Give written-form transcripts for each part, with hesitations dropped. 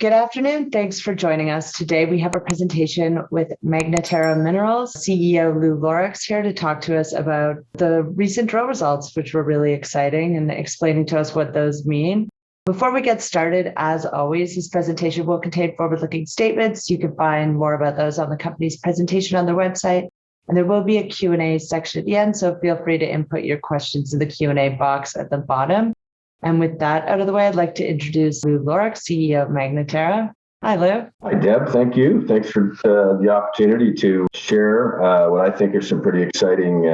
Good afternoon. Thanks for joining us. Today we have a presentation with Magna Terra Minerals. CEO Lew Lawrick here to talk to us about the recent drill results, which were really exciting, and explaining to us what those mean. Before we get started, as always, this presentation will contain forward-looking statements. You can find more about those on the company's presentation on their website. And there will be a Q&A section at the end, so feel free to input your questions in the Q&A box at the bottom. And with that out of the way, I'd like to introduce Lew Lawrick, CEO of Magna Terra. Hi, Lew. Hi, Deb. Thank you. Thanks for the opportunity to share what I think are some pretty exciting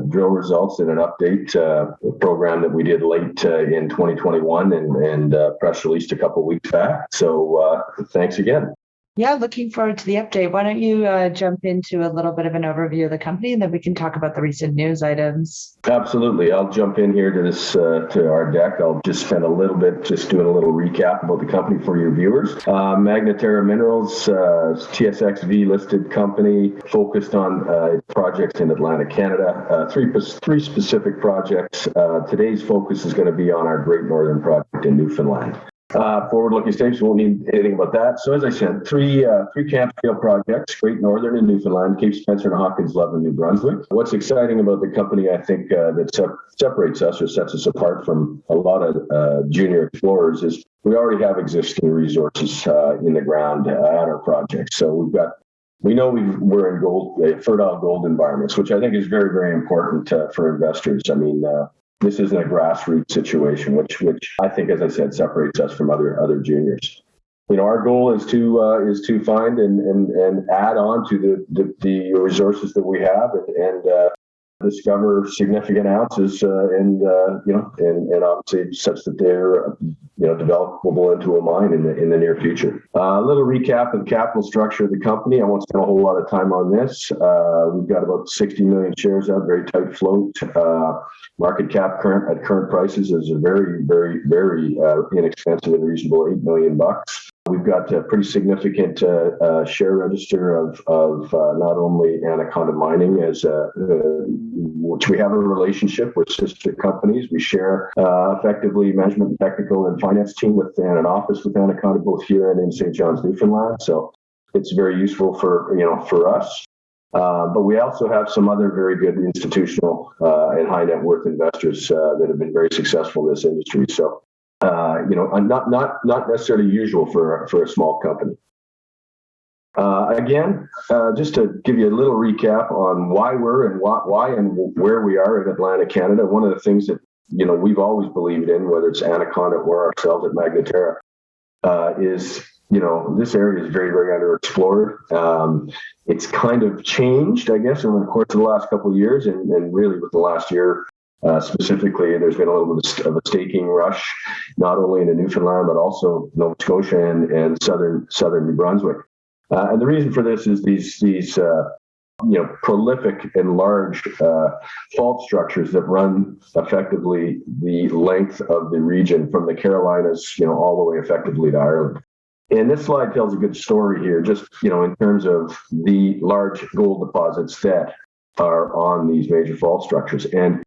drill results and an update program that we did late in 2021 and press released a couple of weeks back. So thanks again. Yeah, looking forward to the update. Why don't you jump into a little bit of an overview of the company, and then we can talk about the recent news items. Absolutely. I'll jump in here to this to our deck. I'll just spend a little bit just doing a little recap about the company for your viewers. Magna Terra Minerals, TSXV listed company, focused on projects in Atlantic, Canada. Three specific projects. Today's focus is going to be on our Great Northern project in Newfoundland. Forward-looking statements, won't need anything about that. So as I said, three camp scale projects: Great Northern in Newfoundland, Cape Spencer and Hawkins Love in New Brunswick. What's exciting about the company, I think, that separates us or sets us apart from a lot of junior explorers is we already have existing resources in the ground at our projects. So we know we're in fertile gold environments, which I think is very, very important for investors. I mean, this isn't a grassroots situation, which I think, as I said, separates us from other juniors. You know, our goal is to find and add on to the resources that we have and discover significant ounces and obviously such that they're developable into a mine in the near future. A little recap of the capital structure of the company. I won't spend a whole lot of time on this. We've got about 60 million shares out, very tight float. Market cap at current prices is a very, very, very inexpensive and reasonable $8 million. We've got a pretty significant share register of not only Anaconda Mining, which we have a relationship with sister companies. We share effectively management, technical, and finance team and an office with Anaconda, both here and in St. John's, Newfoundland. So it's very useful for us. But we also have some other very good institutional and high net worth investors that have been very successful in this industry. So. Not necessarily usual for a small company. Just to give you a little recap on why and where we are in Atlantic, Canada. One of the things that we've always believed in, whether it's Anaconda or ourselves at Magna Terra, is this area is very, very underexplored. It's kind of changed, I guess, over the course of the last couple of years, and really with the last year. Specifically, there's been a little bit of a staking rush, not only in Newfoundland, but also Nova Scotia and southern New Brunswick. And the reason for this is these prolific and large fault structures that run effectively the length of the region from the Carolinas, all the way effectively to Ireland. And this slide tells a good story here, just, in terms of the large gold deposits that are on these major fault structures. And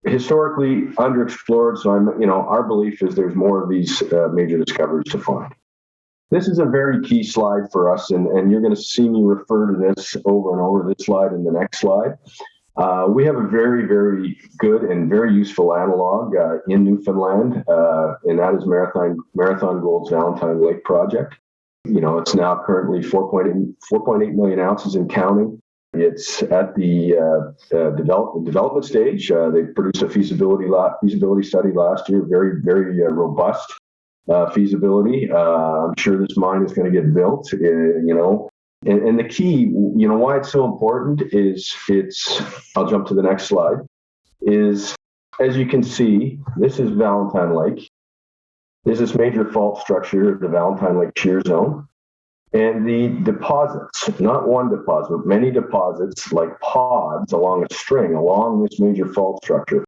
historically underexplored. So our belief is there's more of these major discoveries to find. This is a very key slide for us, and you're going to see me refer to this over and over, this slide and the next slide. We have a very, very good and very useful analog in Newfoundland, and that is Marathon Gold's Valentine Lake project. It's now currently 4.8 million ounces and counting. It's at the development stage. They produced a feasibility study last year, very, very robust feasibility. I'm sure this mine is going to get built, And the key, why it's so important is I'll jump to the next slide, is as you can see, this is Valentine Lake. There's this major fault structure, the Valentine Lake Shear Zone. And the deposits, not one deposit, but many deposits like pods along a string, along this major fault structure,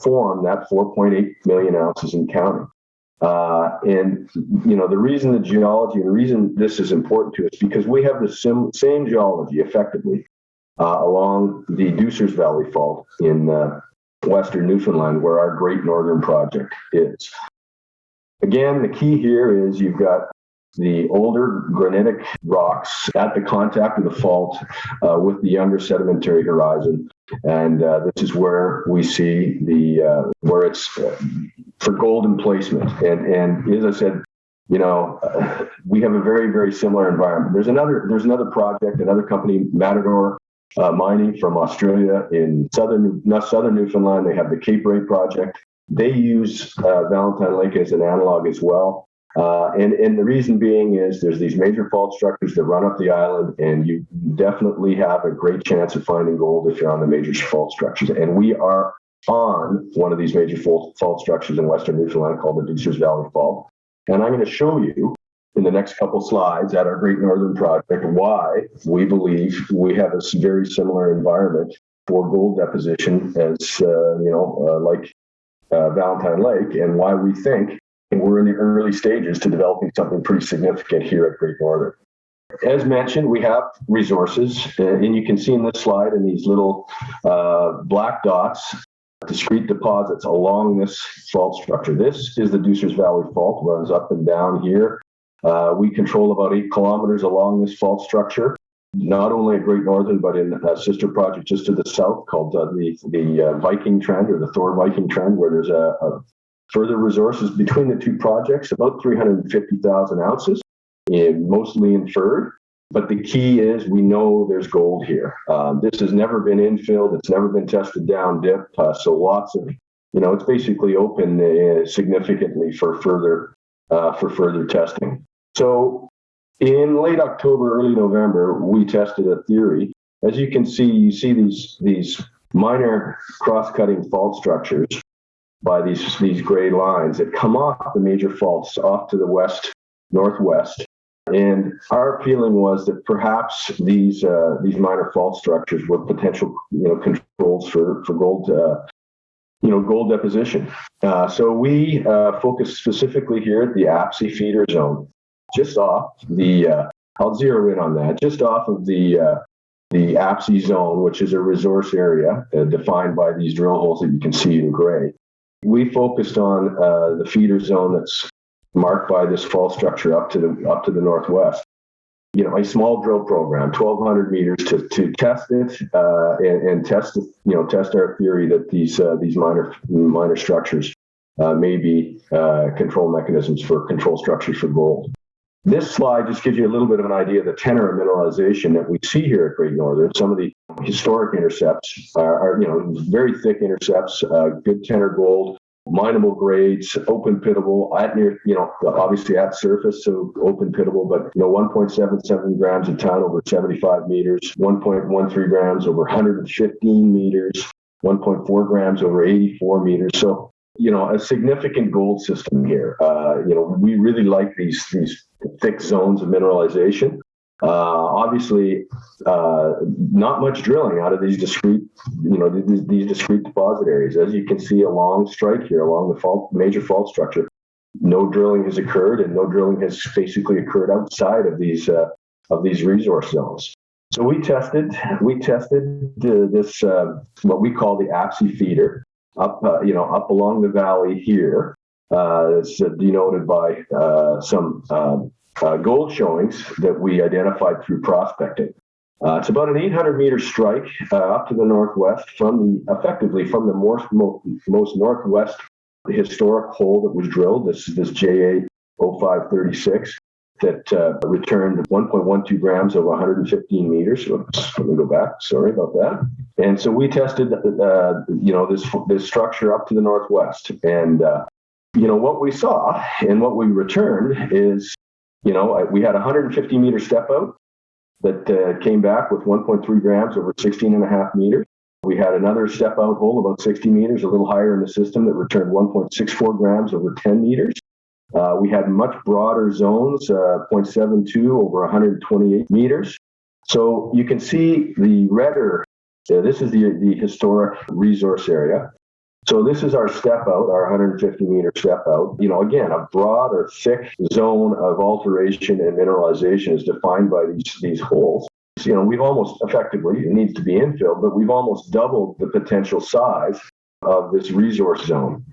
form that 4.8 million ounces and counting. The reason the geology and the reason this is important to us, because we have the same geology effectively along the Deucers Valley Fault in western Newfoundland, where our Great Northern project is. Again, the key here is you've got the older granitic rocks at the contact of the fault with the younger sedimentary horizon. And this is where we see where it's for gold emplacement. And as I said, we have a very, very similar environment. There's another project, another company, Matador Mining from Australia in southern Newfoundland. They have the Cape Ray project. They use Valentine Lake as an analog as well. And the reason being is there's these major fault structures that run up the island, and you definitely have a great chance of finding gold if you're on the major fault structures. And we are on one of these major fault structures in Western Newfoundland called the Deucers Valley Fault. And I'm going to show you in the next couple slides at our Great Northern Project why we believe we have a very similar environment for gold deposition as, like Valentine Lake, and why we think we're in the early stages to developing something pretty significant here at Great Northern. As mentioned, we have resources, and you can see in this slide in these little black dots, discrete deposits along this fault structure. This is the Deucers Valley Fault, runs up and down here. We control about 8 kilometers along this fault structure, not only at Great Northern, but in a sister project just to the south called the Viking Trend, or the Thor Viking Trend, where there's a further resources between the two projects, about 350,000 ounces, mostly inferred. But the key is we know there's gold here. This has never been infilled. It's never been tested down dip. So lots of, it's basically open significantly for further testing. So in late October, early November, we tested a theory. As you can see, these minor cross-cutting fault structures by these gray lines that come off the major faults off to the west, northwest. And our feeling was that perhaps these minor fault structures were potential, controls for gold, gold deposition. So we focused specifically here at the APSI feeder zone, just off the, I'll zero in on that, just off of the APSI zone, which is a resource area defined by these drill holes that you can see in gray. We focused on the feeder zone that's marked by this fault structure up to the northwest. A small drill program, 1,200 meters to test it and test our theory that these minor structures may be control mechanisms for control structures for gold. This slide just gives you a little bit of an idea of the tenor of mineralization that we see here at Great Northern. Some of the historic intercepts are very thick intercepts, good tenor gold, mineable grades, open pittable at near, obviously at surface, so open pittable, but 1.77 grams a ton over 75 meters, 1.13 grams over 115 meters, 1.4 grams over 84 meters. So, a significant gold system here. We really like these thick zones of mineralization. Obviously, not much drilling out of these discrete, these discrete deposit areas. As you can see along strike here, along the major fault structure, no drilling has occurred, and no drilling has basically occurred outside of these resource zones. So we tested this what we call the APSI feeder up along the valley here. It's denoted by some gold showings that we identified through prospecting. It's about an 800-meter strike up to the northwest effectively from the most northwest historic hole that was drilled. This JA 0536 that returned 1.12 grams over 115 meters. Oops, let me go back. Sorry about that. And so we tested, this structure up to the northwest. And, what we saw and what we returned is, we had a 150-meter step out that came back with 1.3 grams over 16.5 meters. We had another step out hole about 60 meters, a little higher in the system, that returned 1.64 grams over 10 meters. We had much broader zones, 0.72 over 128 meters. So you can see the redder, this is the historic resource area. So this is our step out, our 150-meter step out. Again, a broad or thick zone of alteration and mineralization is defined by these holes. We've almost effectively, it needs to be infilled, but we've almost doubled the potential size of this resource zone.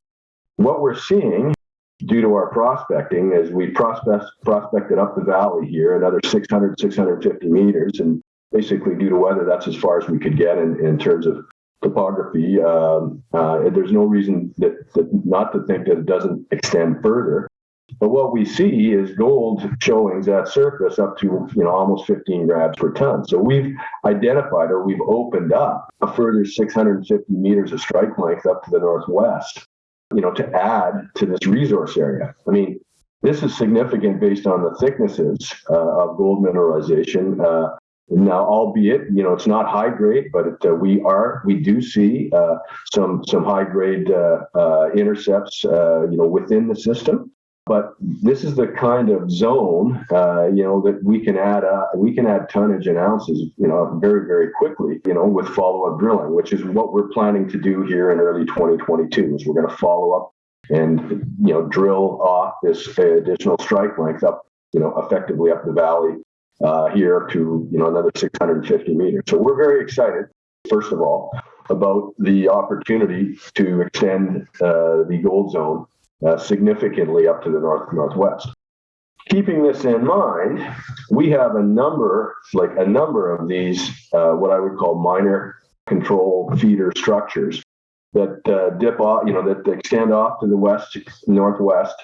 What we're seeing due to our prospecting, as we prospected up the valley here, another 600, 650 meters, and basically due to weather, that's as far as we could get in terms of topography. There's no reason that not to think that it doesn't extend further. But what we see is gold showings at surface up to almost 15 grams per ton. So we've identified, or we've opened up a further 650 meters of strike length up to the northwest, to add to this resource area. I mean, this is significant based on the thicknesses of gold mineralization. Now, albeit, it's not high grade, but we do see some high grade intercepts, within the system. But this is the kind of zone, that we can add tonnage and ounces, very, very quickly, with follow-up drilling, which is what we're planning to do here in early 2022. Is we're going to follow up and drill off this additional strike length up, effectively up the valley here to another 650 meters. So we're very excited, first of all, about the opportunity to extend the gold zone significantly up to the northwest. Keeping this in mind, we have a number of these what I would call minor control feeder structures that dip off, that extend off to the northwest,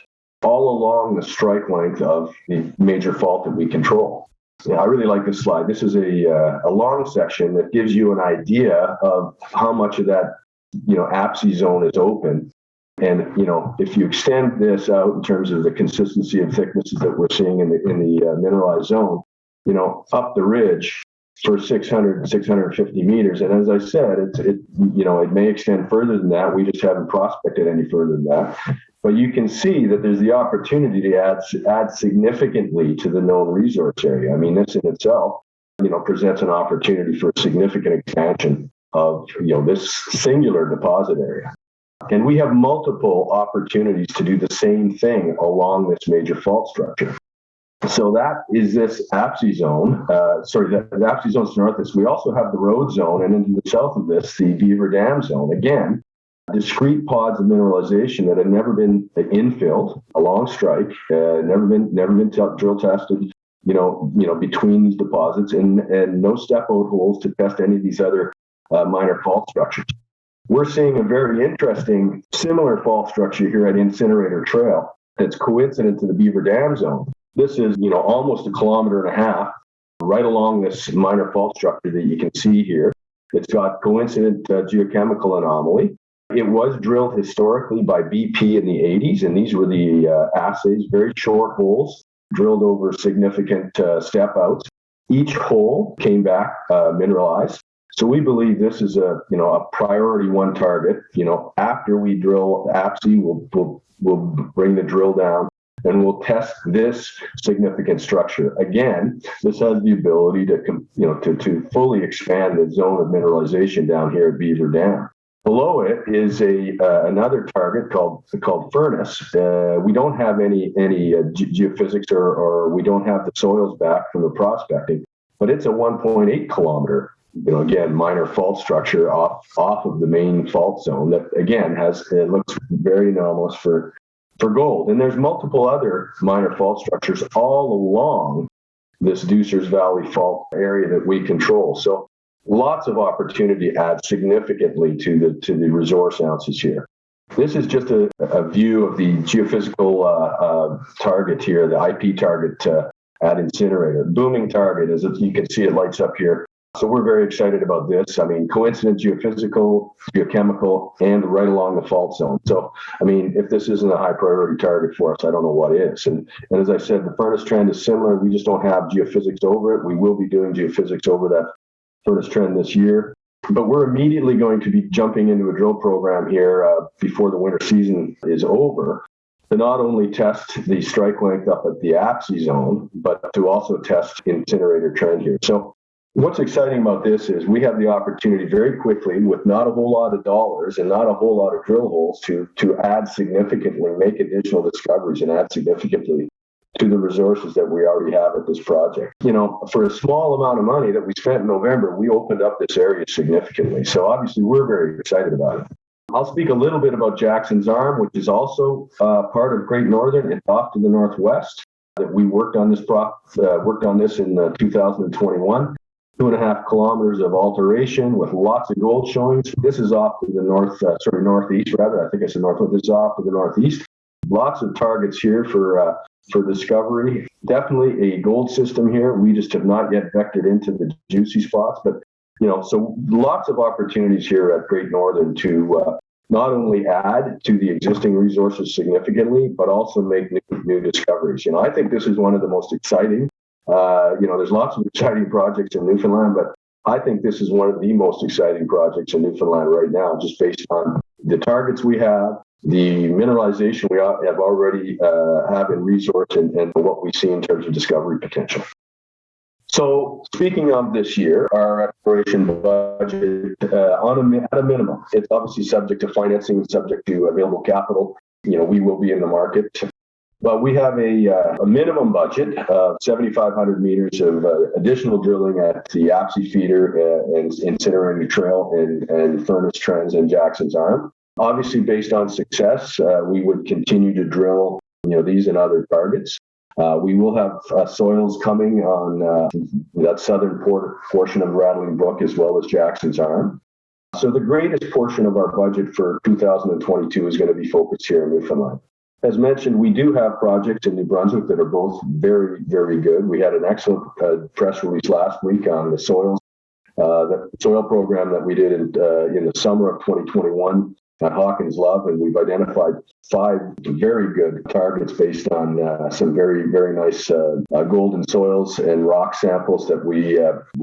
all along the strike length of the major fault that we control. I really like this slide. This is a long section that gives you an idea of how much of that APSI zone is open. And if you extend this out in terms of the consistency and thicknesses that we're seeing in the mineralized zone, up the ridge for 600 650 meters, and as I said, it may extend further than that. We just haven't prospected any further than that. But you can see that there's the opportunity to add significantly to the known resource area. I mean, this in itself, presents an opportunity for significant expansion of this singular deposit area. And we have multiple opportunities to do the same thing along this major fault structure. So that is this APSI zone. The APSI zone to the north of this. We also have the road zone, and into the south of this, the Beaver Dam zone. Again, discrete pods of mineralization that have never been infilled along strike, never been drill tested, between these deposits, and no step-out holes to test any of these other minor fault structures. We're seeing a very interesting similar fault structure here at Incinerator Trail that's coincident to the Beaver Dam zone. This is, almost 1.5 kilometers right along this minor fault structure that you can see here. It's got coincident geochemical anomaly. It was drilled historically by BP in the 80s, and these were the assays, very short holes, drilled over significant step outs. Each hole came back mineralized. So we believe this is a priority one target. After we drill APSI, we'll bring the drill down and we'll test this significant structure. Again, this has the ability to fully expand the zone of mineralization down here at Beaver Dam. Below it is another target called Furnace. We don't have any geophysics or we don't have the soils back from the prospecting, but it's a 1.8 kilometer. Again, minor fault structure off of the main fault zone that, again, it looks very anomalous for gold. And there's multiple other minor fault structures all along this Deucers Valley fault area that we control. So lots of opportunity to add significantly to the resource ounces here. This is just a view of the geophysical target here, the IP target at Incinerator. Booming target, as you can see, it lights up here. So we're very excited about this. I mean, coincident geophysical, geochemical, and right along the fault zone. So, I mean, if this isn't a high priority target for us, I don't know what is. And as I said, the furnace trend is similar. We just don't have geophysics over it. We will be doing geophysics over that furnace trend this year. But we're immediately going to be jumping into a drill program here before the winter season is over to not only test the strike length up at the APSI zone, but to also test Incinerator trend here. So what's exciting about this is we have the opportunity very quickly, with not a whole lot of dollars and not a whole lot of drill holes, to add significantly, make additional discoveries and add significantly to the resources that we already have at this project. For a small amount of money that we spent in November, we opened up this area significantly. So obviously we're very excited about it. I'll speak a little bit about Jackson's Arm, which is also part of Great Northern. It's off to the northwest. That we worked on this in 2021. 2.5 kilometers of alteration with lots of gold showings. This is off to the northeast rather. I think I said northwest. This is off to the northeast. Lots of targets here for discovery. Definitely a gold system here. We just have not yet vectored into the juicy spots, but so lots of opportunities here at Great Northern to not only add to the existing resources significantly, but also make new discoveries. I think this is one of the most exciting. There's lots of exciting projects in Newfoundland, but I think this is one of the most exciting projects in Newfoundland right now, just based on the targets we have, the mineralization we have already have in resource, and what we see in terms of discovery potential. So speaking of this year, our exploration budget at a minimum, it's obviously subject to financing, subject to available capital. We will be in the market. But we have a minimum budget of 7,500 meters of additional drilling at the APSI feeder and incinerator trail and furnace trends in Jackson's Arm. Obviously, based on success, we would continue to drill these and other targets. We will have soils coming on that southern portion of Rattling Brook as well as Jackson's Arm. So the greatest portion of our budget for 2022 is going to be focused here in Newfoundland. As mentioned, we do have projects in New Brunswick that are both very, very good. We had an excellent press release last week on the soil program that we did in the summer of 2021 at Hawkins Love, and we've identified 5 very good targets based on some very, very nice golden soils and rock samples that we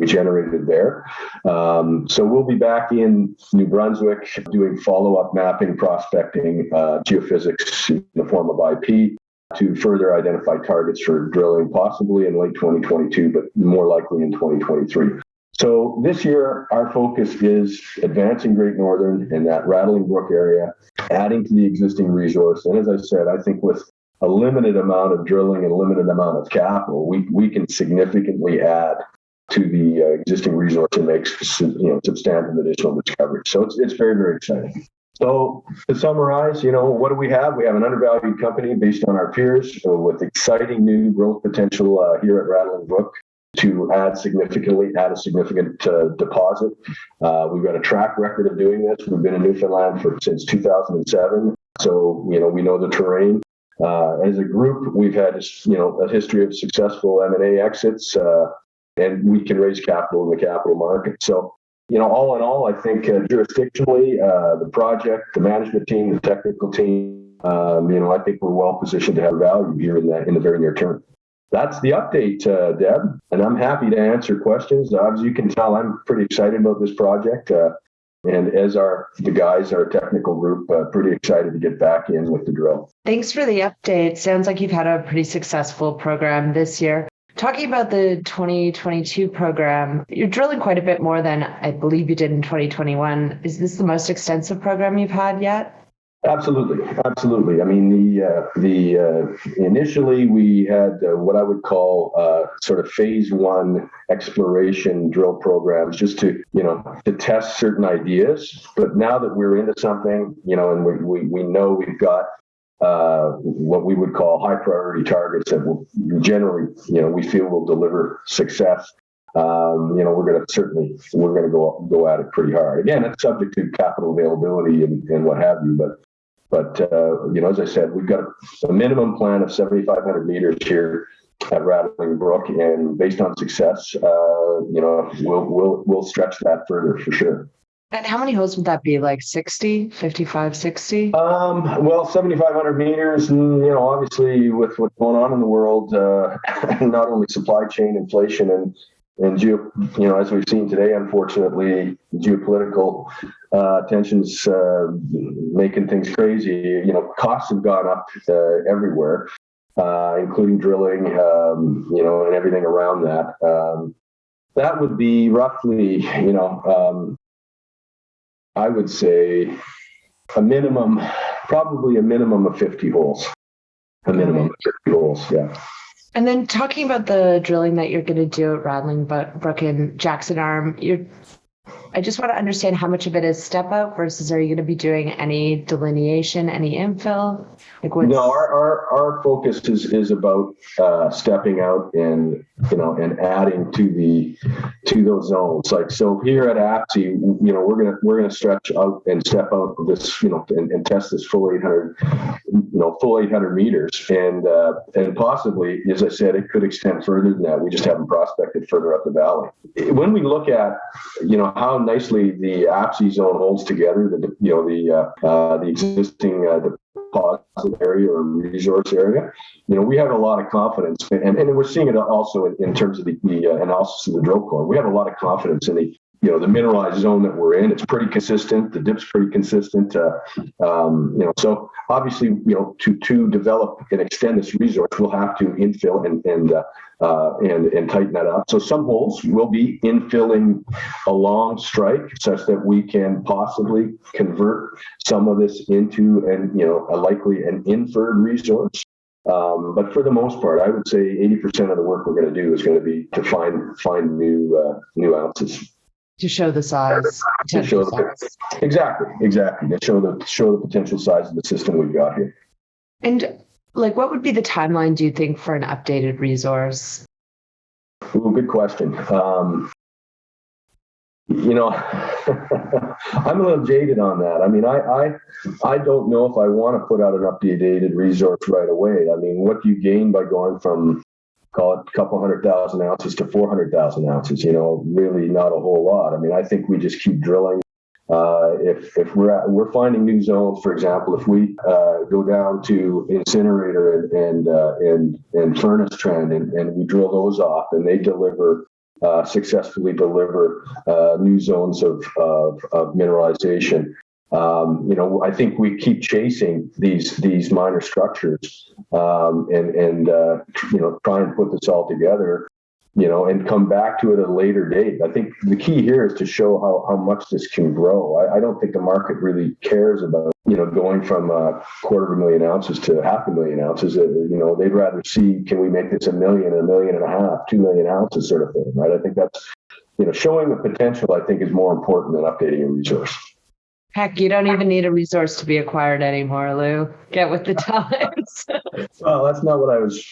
generated there. So we'll be back in New Brunswick doing follow-up mapping, prospecting, geophysics in the form of IP to further identify targets for drilling, possibly in late 2022, but more likely in 2023. So this year, our focus is advancing Great Northern in that Rattling Brook area, adding to the existing resource. And as I said, I think with a limited amount of drilling and a limited amount of capital, we can significantly add to the existing resource and make substantive additional discoveries. So it's very, very exciting. So to summarize, what do we have? We have an undervalued company based on our peers with exciting new growth potential here at Rattling Brook to add a significant deposit. We've got a track record of doing this. We've been in Newfoundland since 2007, so we know the terrain. As a group, we've had a history of successful M&A exits, and we can raise capital in the capital market. So all in all, I think jurisdictionally, the project, the management team, the technical team, I think we're well positioned to have value here in the very near term. That's the update, Deb, and I'm happy to answer questions. As you can tell, I'm pretty excited about this project, and as are the guys, our technical group, pretty excited to get back in with the drill. Thanks for the update. Sounds like you've had a pretty successful program this year. Talking about the 2022 program, you're drilling quite a bit more than I believe you did in 2021. Is this the most extensive program you've had yet? Absolutely. I mean, initially we had what I would call sort of phase 1 exploration drill programs, just to test certain ideas. But now that we're into something, and we know we've got what we would call high priority targets that will generally, we feel will deliver success. We're going to go at it pretty hard. Again, it's subject to capital availability and what have you, but as I said, we've got a minimum plan of 7,500 meters here at Rattling Brook, and based on success, we'll stretch that further for sure. And how many holes would that be? Like 60, 55, 60? Well, 7,500 meters, obviously with what's going on in the world, not only supply chain inflation and as we've seen today, unfortunately, geopolitical tensions making things crazy. Costs have gone up everywhere, including drilling, and everything around that. That would be roughly, I would say probably a minimum of 50 holes. A minimum of 50 holes, yeah. And then talking about the drilling that you're going to do at Rattling Brook and Jackson Arm, I just want to understand how much of it is step out versus are you going to be doing any delineation, any infill? No, our focus is about stepping out and and adding to those zones. Like, so here at APSI, we're gonna stretch out and step out of this, and test this full 800 meters, and possibly, as I said, it could extend further than that. We just haven't prospected further up the valley. When we look at how nicely the APSI zone holds together, the existing deposit area or resource area, we have a lot of confidence, and we're seeing it also in terms of the analysis of the drill core. We have a lot of confidence in the mineralized zone that we're in. It's pretty consistent. The dip's pretty consistent. So obviously, to develop and extend this resource, we'll have to infill and tighten that up. So some holes will be infilling along strike, such that we can possibly convert some of this into a likely an inferred resource. But for the most part, I would say 80% of the work we're going to do is going to be to find new ounces. To show the size, potential size. Exactly. To show the potential size of the system we've got here. And what would be the timeline, do you think, for an updated resource? Ooh, good question. I'm a little jaded on that. I mean, I don't know if I want to put out an updated resource right away. I mean, what do you gain by going from, call it a couple 100,000 ounces to 400,000 ounces? Really not a whole lot. I mean, I think we just keep drilling. If we're finding new zones, for example, if we go down to incinerator and furnace trend and we drill those off and they successfully deliver new zones of mineralization. I think we keep chasing these minor structures and try and put this all together, and come back to it at a later date. I think the key here is to show how much this can grow. I don't think the market really cares about, going from 250,000 ounces to 500,000 ounces. They'd rather see, can we make this 1 million, 1.5 million, 2 million ounces sort of thing, right? I think that's, showing the potential, I think, is more important than updating a resource. Heck, you don't even need a resource to be acquired anymore, Lew. Get with the times. Well, that's not what I was,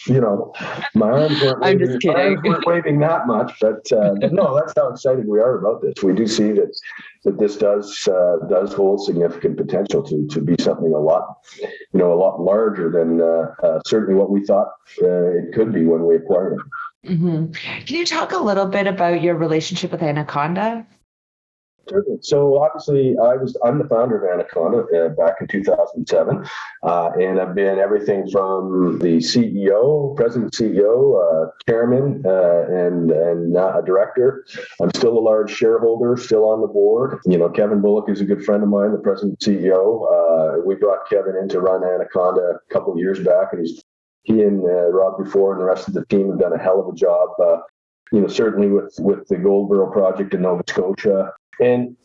my arms weren't I'm just kidding. My arms weren't waving that much, but no, that's how excited we are about this. We do see that this does hold significant potential to be something a lot larger than certainly what we thought it could be when we acquired it. Mm-hmm. Can you talk a little bit about your relationship with Anaconda? Certainly. So obviously, I'm the founder of Anaconda back in 2007, and I've been everything from the president, CEO, chairman, and a director. I'm still a large shareholder, still on the board. Kevin Bullock is a good friend of mine, the president, CEO. We brought Kevin in to run Anaconda a couple of years back, and he and Rob Dufour and the rest of the team have done a hell of a job. Certainly with the Goldboro project in Nova Scotia. And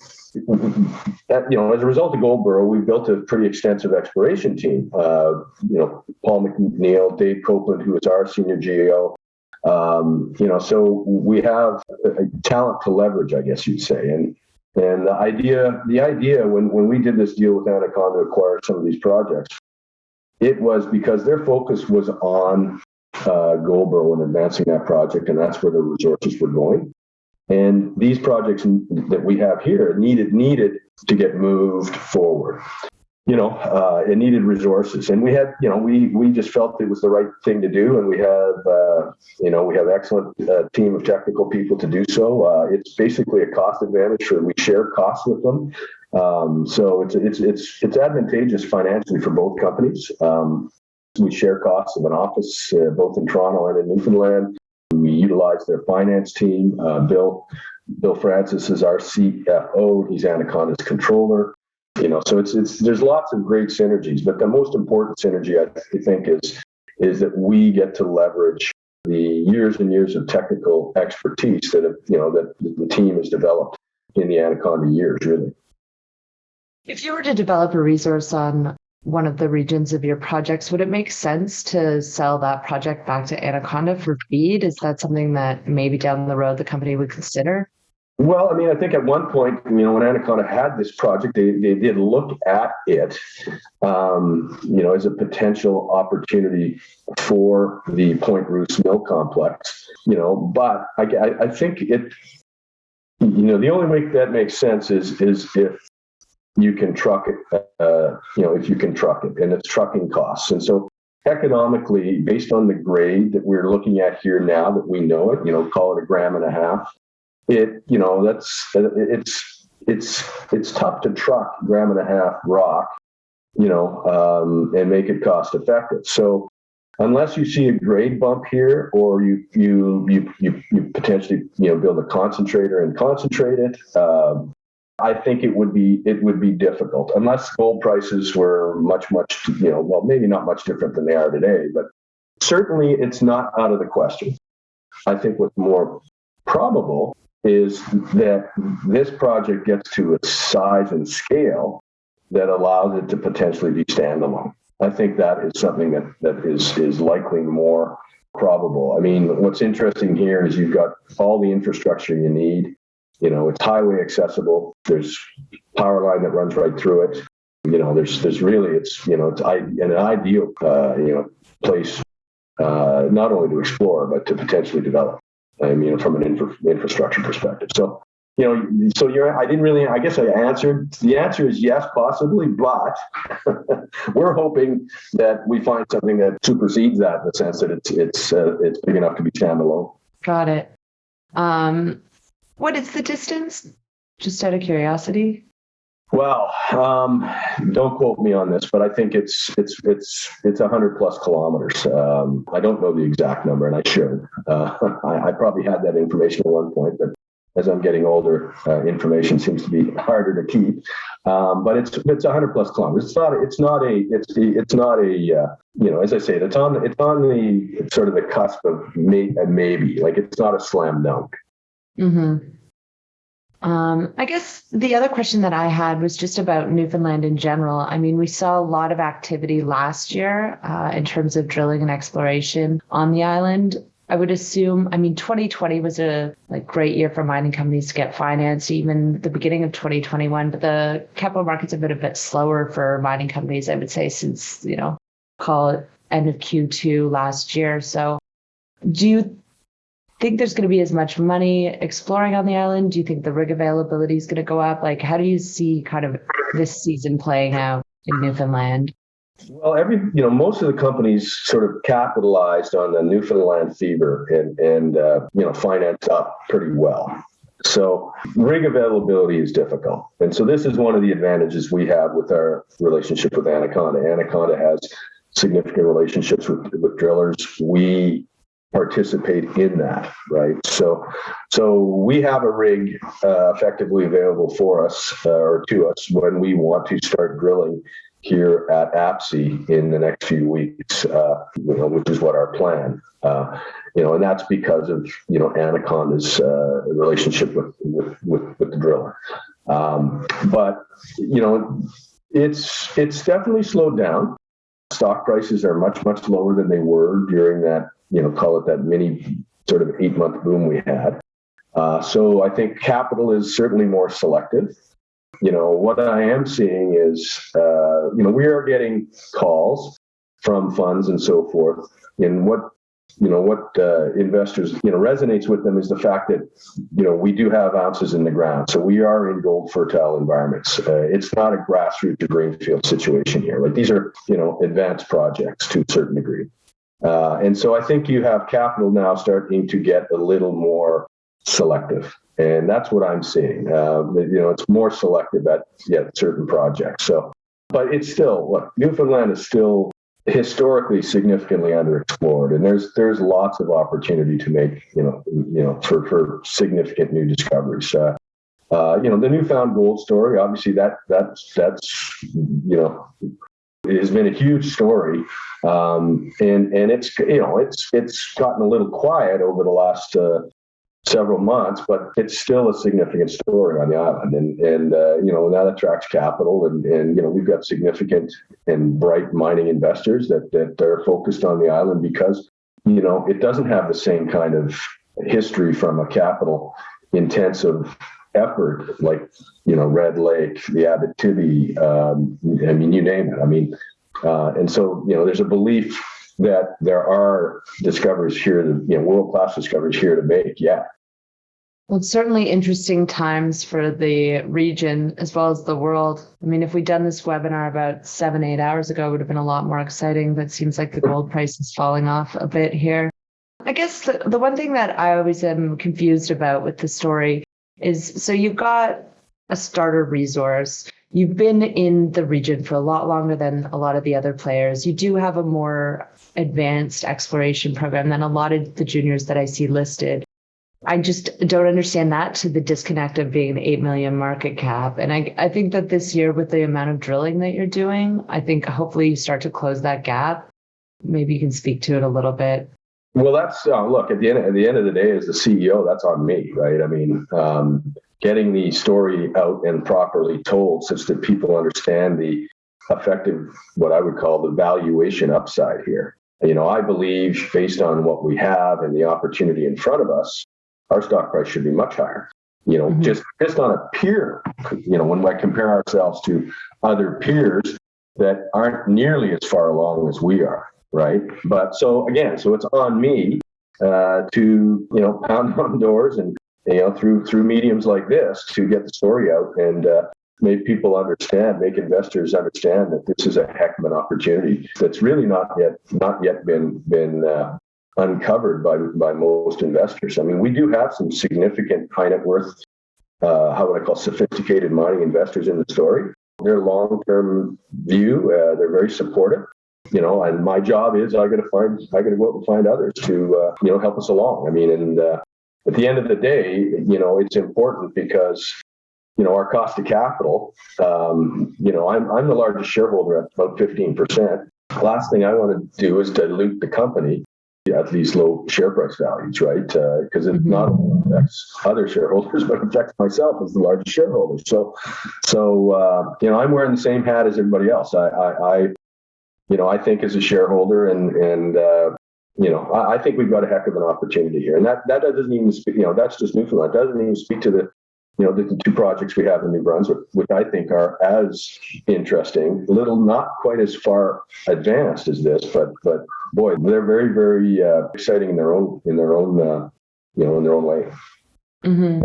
that, as a result of Goldboro, we built a pretty extensive exploration team. Paul McNeil, Dave Copeland, who is our senior GEO. So we have a talent to leverage, I guess you'd say. And the idea when we did this deal with Anaconda to acquire some of these projects, it was because their focus was on Goldboro and advancing that project, and that's where the resources were going. And these projects that we have here needed to get moved forward. It needed resources, and we had, we just felt it was the right thing to do, and we have excellent team of technical people to do so. It's basically a cost advantage we share costs with them, so it's advantageous financially for both companies. We share costs of an office both in Toronto and in Newfoundland. We utilize their finance team. Bill Francis is our CFO. He's Anaconda's controller. So there's lots of great synergies, but the most important synergy I think is that we get to leverage the years and years of technical expertise that the team has developed in the Anaconda years, really. If you were to develop a resource on one of the regions of your projects, would it make sense to sell that project back to Anaconda for feed? Is that something that maybe down the road the company would consider? Well, I mean, I think at one point, when Anaconda had this project, they did look at it, as a potential opportunity for the Point Roos Mill complex, but I think it, the only way that makes sense is if you can truck it, if you can truck it, and it's trucking costs. And so economically, based on the grade that we're looking at here now that we know it, call it 1.5 grams, it's tough to truck 1.5 grams rock, and make it cost effective. So unless you see a grade bump here, or you potentially build a concentrator and concentrate it, I think it would be difficult unless gold prices were much, maybe not much different than they are today, but certainly it's not out of the question. I think what's more probable is that this project gets to a size and scale that allows it to potentially be standalone. I think that is something that is likely more probable. I mean, what's interesting here is you've got all the infrastructure you need. It's highway accessible. There's power line that runs right through it. There's really, it's an ideal, place, not only to explore, but to potentially develop. From an infrastructure perspective. So, I didn't really, I guess I answered. The answer is yes, possibly, but we're hoping that we find something that supersedes that in the sense that it's big enough to be standalone. Got it. What is the distance? Just out of curiosity. Well, don't quote me on this, but I think it's 100 plus kilometers. I don't know the exact number, and I should. I probably had that information at one point, but as I'm getting older, information seems to be harder to keep. But it's 100 plus kilometers. It's not a as I say, it's on the sort of the cusp of maybe. Like, it's not a slam dunk. Mm-hmm. I guess the other question that I had was just about Newfoundland in general. I mean, we saw a lot of activity last year in terms of drilling and exploration on the island. I would assume, 2020 was a great year for mining companies to get financed, even the beginning of 2021, but the capital markets have been a bit slower for mining companies, I would say, since, call it end of Q2 last year. So do you think there's going to be as much money exploring on the island? Do you think the rig availability is going to go up? How do you see kind of this season playing out in Newfoundland? Well, most of the companies sort of capitalized on the Newfoundland fever and financed up pretty well. So rig availability is difficult. And so this is one of the advantages we have with our relationship with Anaconda. Anaconda has significant relationships with drillers. We participate in that, right? So we have a rig effectively available for us or to us when we want to start drilling here at APSI in the next few weeks, which is what our plan. And that's because of Anaconda's relationship with the driller. But it's definitely slowed down. Stock prices are much lower than they were during that, call it that mini sort of 8-month boom we had. So I think capital is certainly more selective. What I am seeing is, we are getting calls from funds and so forth. And what investors, resonates with them is the fact that, we do have ounces in the ground. So we are in gold fertile environments. It's not a grassroots to greenfield situation here. These are, advanced projects to a certain degree. And so I think you have capital now starting to get a little more selective. And that's what I'm seeing. It's more selective at certain projects. So, but it's still, look, Newfoundland is still historically significantly underexplored, and there's lots of opportunity to make, for significant new discoveries. The newfound gold story, obviously that's it has been a huge story, and it's gotten a little quiet over the last several months, but it's still a significant story on the island, and that attracts capital, and we've got significant and bright mining investors that are focused on the island because it doesn't have the same kind of history from a capital intensive effort, like, Red Lake, the Abitibi, you name it. And so, there's a belief that there are discoveries here, world-class discoveries here to make. Yeah. Well, it's certainly interesting times for the region as well as the world. If we'd done this webinar about 7-8 hours ago, it would have been a lot more exciting, but it seems like the gold price is falling off a bit here. I guess the one thing that I always am confused about with the story is, so you've got a starter resource. You've been in the region for a lot longer than a lot of the other players. You do have a more advanced exploration program than a lot of the juniors that I see listed. I just don't understand that, to the disconnect of being an 8 million market cap. And I think that this year, with the amount of drilling that you're doing, I think hopefully you start to close that gap. Maybe you can speak to it a little bit. Well, that's look, at the end of the day, as the CEO, that's on me, right? Getting the story out and properly told such that people understand the effective, what I would call the valuation upside here. I believe, based on what we have and the opportunity in front of us, our stock price should be much higher. Just on a peer, when I compare ourselves to other peers that aren't nearly as far along as we are, right? But so it's on me to pound on doors and through mediums like this to get the story out and make people understand, make investors understand that this is a heck of an opportunity that's really not yet been uncovered by most investors. We do have some significant high net worth, sophisticated mining investors in the story. Their long-term view, they're very supportive. And my job is I got to go out and find others to help us along. At the end of the day, it's important because our cost of capital. I'm the largest shareholder at about 15%. Last thing I want to do is dilute the company at these low share price values, right? Because it not only affects other shareholders, but affects myself as the largest shareholder. So I'm wearing the same hat as everybody else. I think as a shareholder, and I think we've got a heck of an opportunity here, and that doesn't even speak. That's just Newfoundland. It doesn't even speak to the two projects we have in New Brunswick, which I think are as interesting, not quite as far advanced as this, but boy, they're very, very exciting in their own way. Mm-hmm.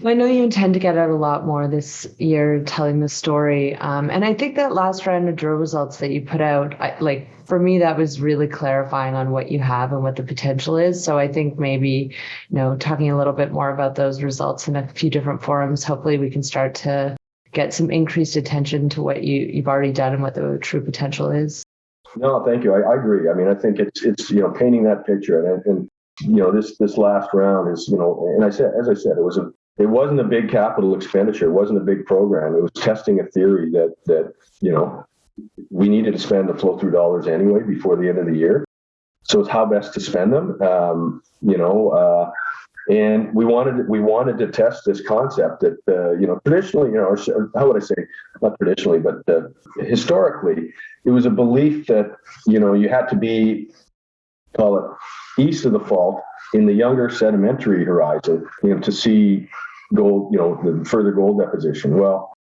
I know you intend to get out a lot more this year telling the story. And I think that last round of drill results that you put out, for me, that was really clarifying on what you have and what the potential is. So I think maybe, talking a little bit more about those results in a few different forums, hopefully we can start to get some increased attention to what you've already done and what the true potential is. No, thank you. I agree. I think it's painting that picture, and this last round is, and as I said, it wasn't a big capital expenditure. It wasn't a big program. It was testing a theory that we needed to spend the flow through dollars anyway before the end of the year. So it's how best to spend them. And we wanted to test this concept that traditionally, or how would I say, not traditionally, but historically, it was a belief that you had to be, call it, east of the fault in the younger sedimentary horizon, to see gold, the further gold deposition. Well,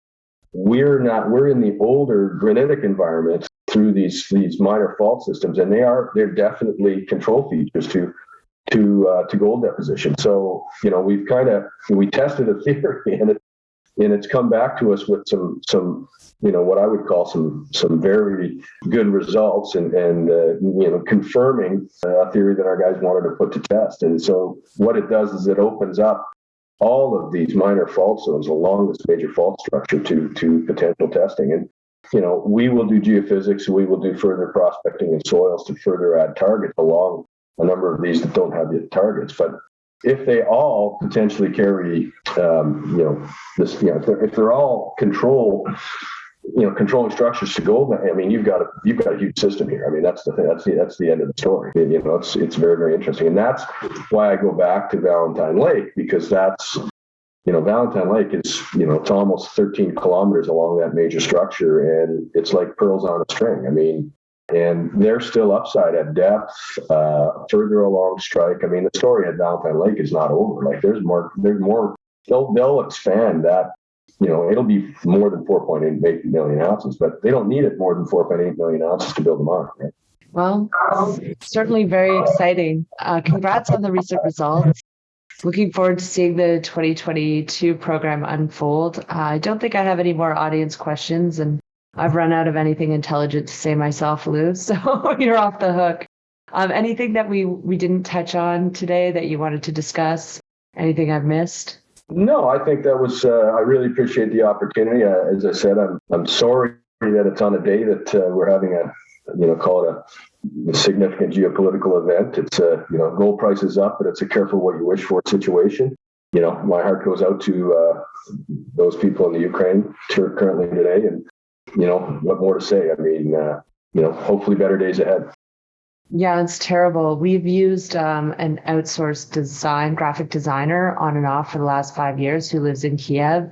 we're in the older granitic environment through these minor fault systems, and they're definitely control features to gold deposition. So we tested a theory, and it's come back to us with some what I would call some very good results, and confirming a theory that our guys wanted to put to test. And so what it does is it opens up all of these minor fault zones along this major fault structure to potential testing. And we will do geophysics, we will do further prospecting in soils to further add targets along a number of these that don't have yet targets. But if they all potentially carry, if they're all controlling structures to gold, you've got a huge system here. That's the thing. That's the end of the story. It's very, very interesting, and that's why I go back to Valentine Lake, because that's Valentine Lake is it's almost 13 kilometers along that major structure, and it's like pearls on a string. And they're still upside at depth, further along strike. The story at Valentine Lake is not over. There's more they'll expand that. It'll be more than 4.8 million ounces, but they don't need it more than 4.8 million ounces to build them on. Right? Well, certainly very exciting. Congrats on the recent results. Looking forward to seeing the 2022 program unfold. I don't think I have any more audience questions, and I've run out of anything intelligent to say myself, Lew, so you're off the hook. Anything that we didn't touch on today that you wanted to discuss? Anything I've missed? No, I think that was, I really appreciate the opportunity. As I said, I'm sorry that it's on a day that we're having call it a significant geopolitical event. It's gold price is up, but it's a careful what you wish for situation. My heart goes out to those people in the Ukraine currently today. And, what more to say? I mean, hopefully better days ahead. Yeah, it's terrible. We've used an outsourced graphic designer on and off for the last 5 years who lives in Kiev.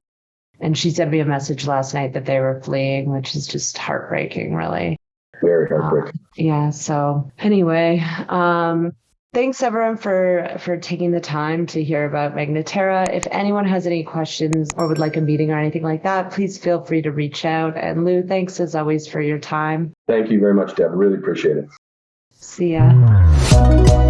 And she sent me a message last night that they were fleeing, which is just heartbreaking, really. Very heartbreaking. Yeah. So anyway, thanks everyone for taking the time to hear about Magna Terra. If anyone has any questions or would like a meeting or anything like that, please feel free to reach out. And Lew, thanks as always for your time. Thank you very much, Deb. Really appreciate it. See ya.